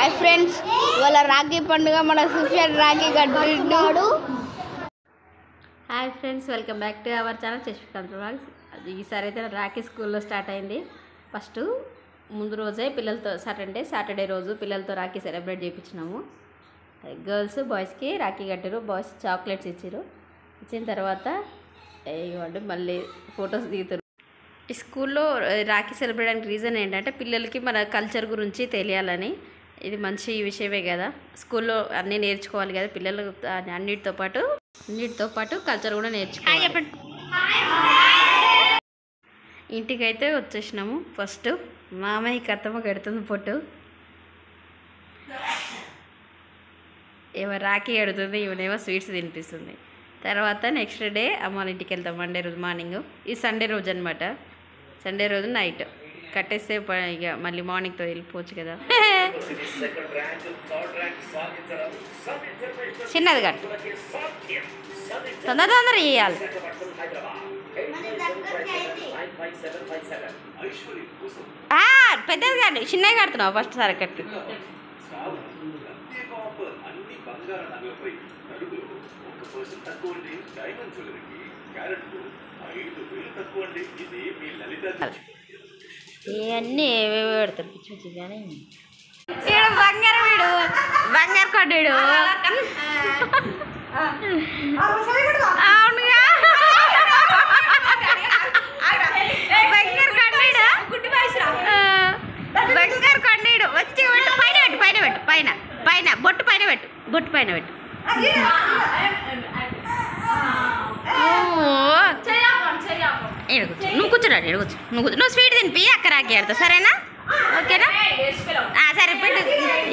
Hi friends, ఇవాళ రాఖీ పండుగ. మన సుఫియాన్ రాఖీ కట్టినాడు. Hi friends, welcome back to our channel Shashikanth vlogs. ఈసారి అయితే రాఖీ స్కూల్లో స్టార్ట్ అయింది. ఫస్ట్ ముందు రోజే పిల్లలతో సాటర్డే రోజు పిల్లలతో రాఖీ సెలబ్రేట్ చేయించినాము. గర్ల్స్ బాయ్స్కి రాఖీ కట్టారు. బాయ్స్ చాక్లెట్స్ ఇచ్చారు. ఇచ్చిన తర్వాత ఇవ్వండి మళ్ళీ ఫొటోస్ దిగుతారు. ఈ స్కూల్లో రాఖీ సెలబ్రేట్ చేయడానికి రీజన్ ఏంటంటే పిల్లలకి మన కల్చర్ గురించి తెలియాలని. ఇది మంచి విషయమే కదా, స్కూల్లో అన్నీ నేర్చుకోవాలి కదా పిల్లలు. అన్నిటితో పాటు కల్చర్ కూడా నేర్చుకోవాలి. చెప్పండి. ఇంటికైతే వచ్చేసినాము. ఫస్ట్ మామయ్య కత్తమ్మ కడుతుంది పొట్టు, ఏమో రాఖీ కడుతుంది, ఈవెనేమో స్వీట్స్ తినిపిస్తుంది. తర్వాత నెక్స్ట్ డే అమ్మ వాళ్ళ ఇంటికి వెళ్తాం. మండే రోజు మార్నింగ్. ఈ సండే రోజు అనమాట. సండే రోజు నైట్ కట్టేస్తే ఇక మళ్ళీ మార్నింగ్తో వెళ్ళిపోవచ్చు కదా. చిన్నది కట్టు, తొందర చేయాలి. పెద్దది కాదు, చిన్నది కడుతున్నావు ఫస్ట్ సారి కట్టు. ఇవన్నీ ఏవేవి పెడతారు పిచ్చి కానీ. వీడు బంగారు కొడ్డాడు. అవునుగా బంగారు కొడ్డాడు. వచ్చి పైన బొట్టు పైన పెట్టు. నువ్వు కూర్చోడాడు, నువ్వు స్వీట్ తినిపి అక్క రాఖీ ఆడతావు, సరేనా? ఓకేనా? సరే పెట్టు.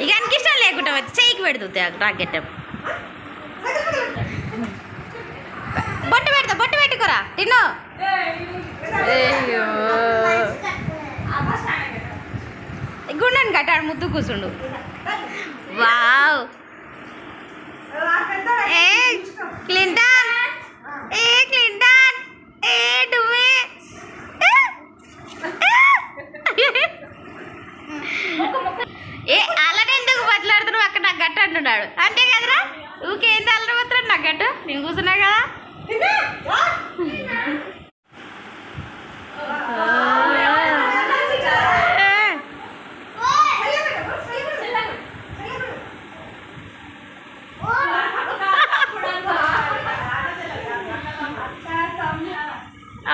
ఇక ఆయనకి ఇష్టం లేకుండా వచ్చి చెయ్యికి పెడుతుంది రాఖీ. బొట్టు పెట్టుకోరా తిను. గుండెని కట్టాడు, ముద్దు కూర్చుండు. వావ్, క్లింటన్ అలానే ఎందుకు మాట్లాడుతున్నావు? అక్కడ నాకు గట్టు అంటున్నాడు అంతే కదరా. ఊకేంది అల్లరి మాత్రం నాకు గట్టు, నేను కూర్చున్నా కదా.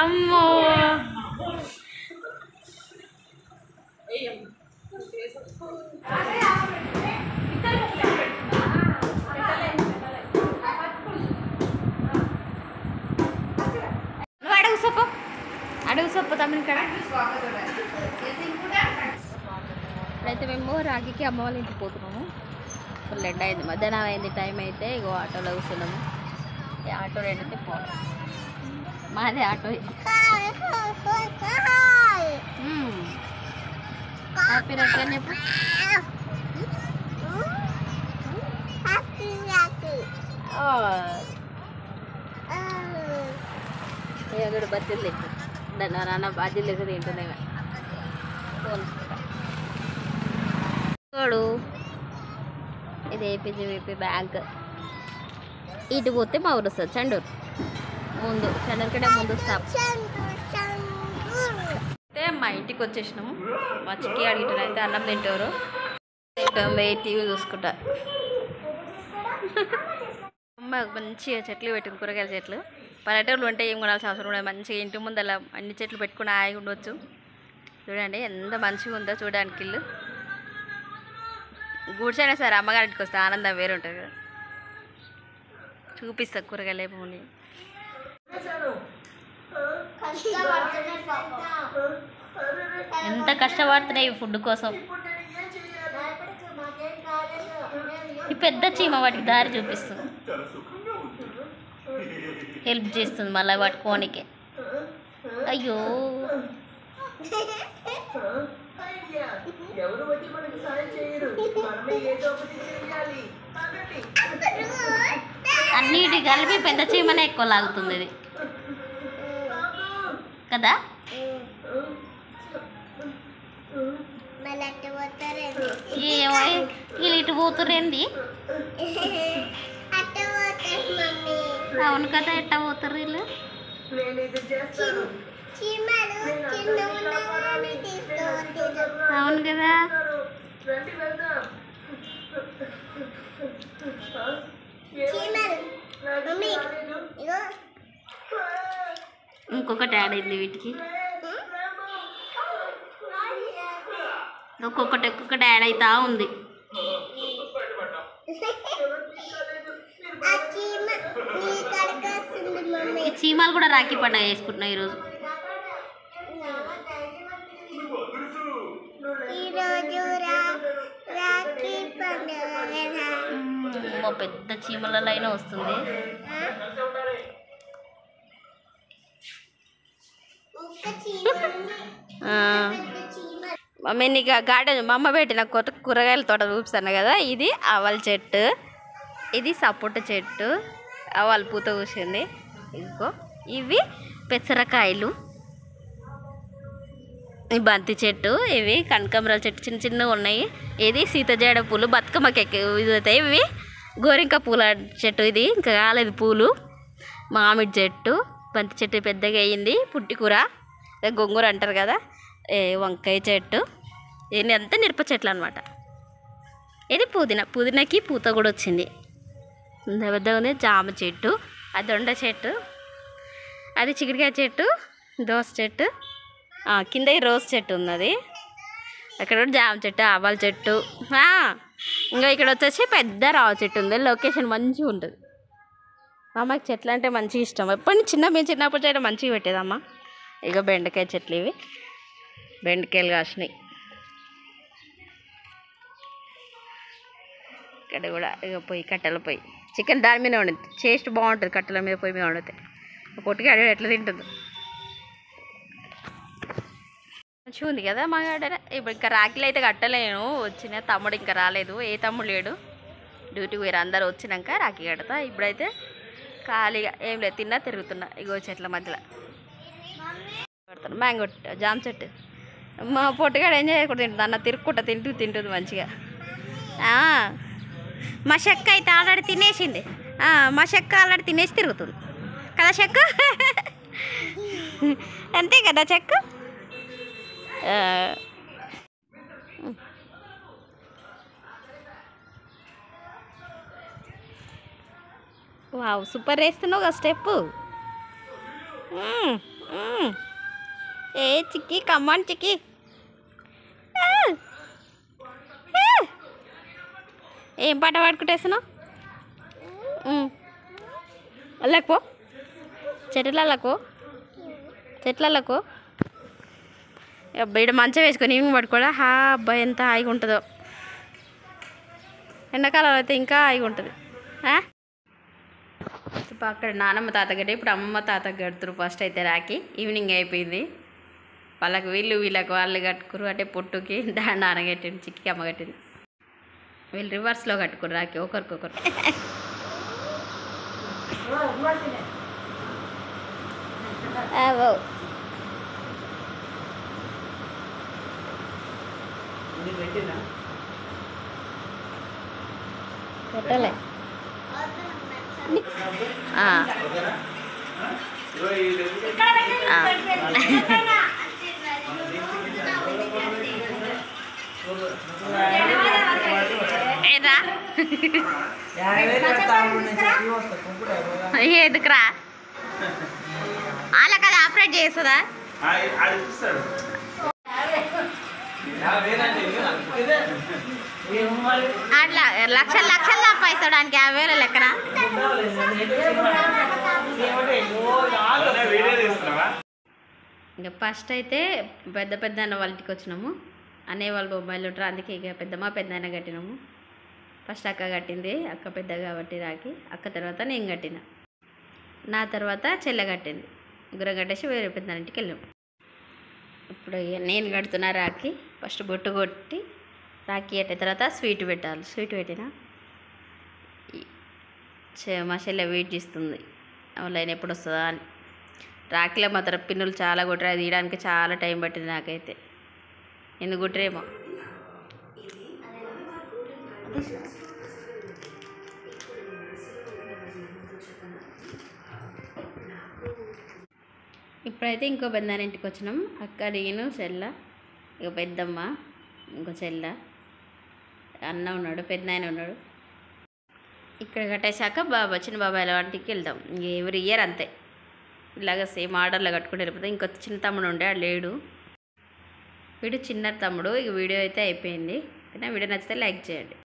అమ్మో, నువ్వు అడుగు సొప్పు తమ్మిన కాడ. ఇప్పుడైతే మేము రాఖీకి అమ్మ వాళ్ళ ఇంటికి పోతున్నాము. ఫుల్ ఎండ అయింది, మధ్యాహ్నం అయింది టైం అయితే. ఇగో ఆటోలో కూర్చున్నాము. ఈ ఆటో రెండైతే పోవడం మాదే ఆటో. హ్యాపీ రాఖీ అని చెప్పు. ఏదో బజ్జీలు తెచ్చు, నాన్న బజ్జీలు తెచ్చు తింటున్నాయి. చూడు, ఇది ఏపీజీవీపీ బ్యాంక్. ఇటు పోతే మా ఊరు వస్తుంది చండూరు. చండూరు కంటే ముందు స్టాప్. అయితే మా ఇంటికి వచ్చేసినాము. మా చిక్కి అడిగిన అయితే అన్నం తింటారు, టీవీ చూసుకుంటా. అమ్మ మంచిగా చెట్లు పెట్టింది, కూరగాయల చెట్లు. పల్లెటూరులు ఉంటే ఏం కొనాల్సిన అవసరం ఉండదు. మంచిగా ఇంటి ముందు అలా అన్ని చెట్లు పెట్టుకుని హాయిగా ఉండవచ్చు. చూడండి ఎంత మంచిగా ఉందో చూడడానికి. ఇల్లు గూడ్చైనా సరే అమ్మగారింటికి వస్తే ఆనందం వేరే ఉంటుంది కదా. చూపిస్తా కూరగాయలు ఏమో. ఎంత కష్టపడుతున్నాయి ఫుడ్ కోసం. ఈ పెద్ద చీమ వాటికి దారి చూపిస్తుంది, హెల్ప్ చేస్తుంది మళ్ళీ పట్టుకోనికి. అయ్యో, అన్నిటి కలిపి పెద్ద చీమనే ఎక్కువ లాగుతుంది ఇది కదా. ఏమో వీళ్ళు ఇటు పోతురేంది అవును కదా ఎట్టా పోతారు వీళ్ళు అవును కదా ఇంకొకటి యాడ్ అయింది వీటికి ఒక్కొక్కటి యాడ్ అవుతా ఉంది ఈ చీమలు కూడా రాఖీ పండుగ చేసుకుంటున్నాయి ఈరోజు మా పెద్ద చీమల లైన్ వస్తుంది మమ్మీ నీకు గార్డెన్ మా అమ్మ పెట్టిన కొత్త కూరగాయల తోట చూపిస్తాను కదా ఇది ఆవాల చెట్టు ఇది సపోట చెట్టు ఆవాల పూత కూసింది ఇంకో ఇవి పెసరకాయలు ఈ బంతి చెట్టు ఇవి కనకాంబరాల చెట్టు చిన్న చిన్నగా ఉన్నాయి ఇది సీతజాడ పూలు బతుకమ్మకి ఇది అవుతాయి ఇవి గోరింక పూల చెట్టు ఇది ఇంకా కాలేదు పూలు మామిడి చెట్టు బంతి చెట్టు పెద్దగా అయ్యింది పుట్టికూర గొంగూర అంటారు కదా వంకాయ చెట్టు ఇది అంతా మిరప చెట్లు అనమాట ఇది పుదీనాకి పూత కూడా వచ్చింది పెద్దగా ఉంది జామ చెట్టు అది దొండ చెట్టు అది చిక్కుడుకాయ చెట్టు దోస చెట్టు కింద రోజ్ చెట్టు ఉన్నది అక్కడ కూడా జామ చెట్టు ఆవాల చెట్టు ఇంకా ఇక్కడ వచ్చేసి పెద్ద రావ చెట్టు ఉంది లొకేషన్ మంచిగా ఉంటుంది అమ్మకి చెట్లు అంటే మంచిగా ఇష్టం ఎప్పటి మేము చిన్నప్పుడు చేయడం మంచిగా పెట్టేదమ్మా ఇక బెండకాయ చెట్లు ఇవి బెండకాయలు కాసినాయి ఇక్కడ కూడా ఇక పొయ్యి కట్టెల పొయ్యి చికెన్ దాని మీద వండుతుంది టేస్ట్ బాగుంటుంది కట్టెల మీద పొయ్యి మీద వండితే పొట్టిగా అడిగి ఎట్లా తింటుంది మంచిగా ఉంది కదా మా గార్డెన్ ఇప్పుడు ఇంకా రాఖీలు అయితే కట్టలేను వచ్చిన తమ్ముడు ఇంకా రాలేదు ఏ తమ్ముడు లేడు డ్యూటీకి పోయారు అందరు వచ్చినాక రాఖీ కడతా ఇప్పుడైతే ఖాళీగా ఏం లేదు తిన్నా తిరుగుతున్నా ఇగో చెట్ల మధ్యలో పెడతాను మ్యాంగో జామ చెట్టు మా పొట్టుగాడు ఏం చేయకూడదు తింటుంది అన్న తిరుక్కుంటా తింటుంది మంచిగా మా చెక్క అయితే ఆల్రెడీ తినేసింది మా చెక్క ఆల్రెడీ తినేసి తిరుగుతుంది కదా చెక్క అంతే కదా చెక్క వావ్ సూపర్ వేస్తున్నావు కదా స్టెప్ ఏ చిక్కి కమ్మాన్ చిక్కి ఏం పాట పాడుకుంటేస్తున్నావు అల్లకో చెట్లలకు అబ్బాయి మంచం వేసుకొని ఈవినింగ్ పడుకోడా అబ్బాయి ఎంత హాయిగా ఉంటుందో ఎండాకాలం అయితే ఇంకా హాయిగా ఉంటుంది అక్కడ నానమ్మ తాత గట్టి ఇప్పుడు అమ్మమ్మ తాత కడుతురు ఫస్ట్ అయితే రాకి ఈవినింగ్ అయిపోయింది వాళ్ళకి వీళ్ళకి వాళ్ళు కట్టుకురు అంటే పొట్టుకి నాన్న కట్టింది చిక్కి అమ్మ కట్టింది వీళ్ళు రివర్స్లో కట్టుకురు రాకి ఒకరికొకరు పెట్టలే ఎందుకురా అలా కదా ఆపరేట్ చేస్తుందా అట్లా లక్షలు సంపాదించడానికి 50,000 లెక్కన ఇంకా ఫస్ట్ అయితే పెద్ద అన్న వాళ్ళ ఇంటికి వచ్చినాము అన్నయ్య వాళ్ళు బొమ్మాయిలు ఉంటారు అందుకే ఇక పెద్దన్న కట్టినాము ఫస్ట్ అక్క కట్టింది అక్క పెద్ద కాబట్టి రాకి అక్క తర్వాత నేను కట్టిన నా తర్వాత చెల్లె కట్టింది ముగ్గురం కట్టేసి వేరే పెద్దన్న ఇంటికి వెళ్ళాము ఇప్పుడు నేను కడుతున్నా రాకి ఫస్ట్ బొట్టు కొట్టి రాఖీ కట్టిన తర్వాత స్వీట్ పెట్టాలి స్వీట్ పెట్టిన మా చెల్లె వెయిట్ చేస్తుంది లైన్ ఎప్పుడు వస్తుందా అని రాఖీలో మాత్రం పిన్నులు చాలా కొట్టరు అది తీయడానికి చాలా టైం పట్టింది నాకైతే ఎందుకు కొట్టరేమో ఇప్పుడైతే ఇంకో బంధాన్ని ఇంటికి వచ్చినాం. అక్క, నేను, చెల్ల, ఇక పెద్దమ్మ, ఇంకో చెల్ల, అన్న ఉన్నాడు, పెద్దనాయన ఉన్నాడు. ఇక్కడ కట్టేశాక చిన్న బాబాయ్ వంటికి వెళ్తాం. ఎవ్రీ ఇయర్ అంతే, ఇలాగ సేమ్ ఆర్డర్లో కట్టుకుంటూ వెళ్ళిపోతాం. ఇంకో చిన్న తమ్ముడు ఉండే, ఆడు లేడు, వీడు చిన్న తమ్ముడు. ఇక వీడియో అయితే అయిపోయింది. వీడియో నచ్చితే లైక్ చేయండి.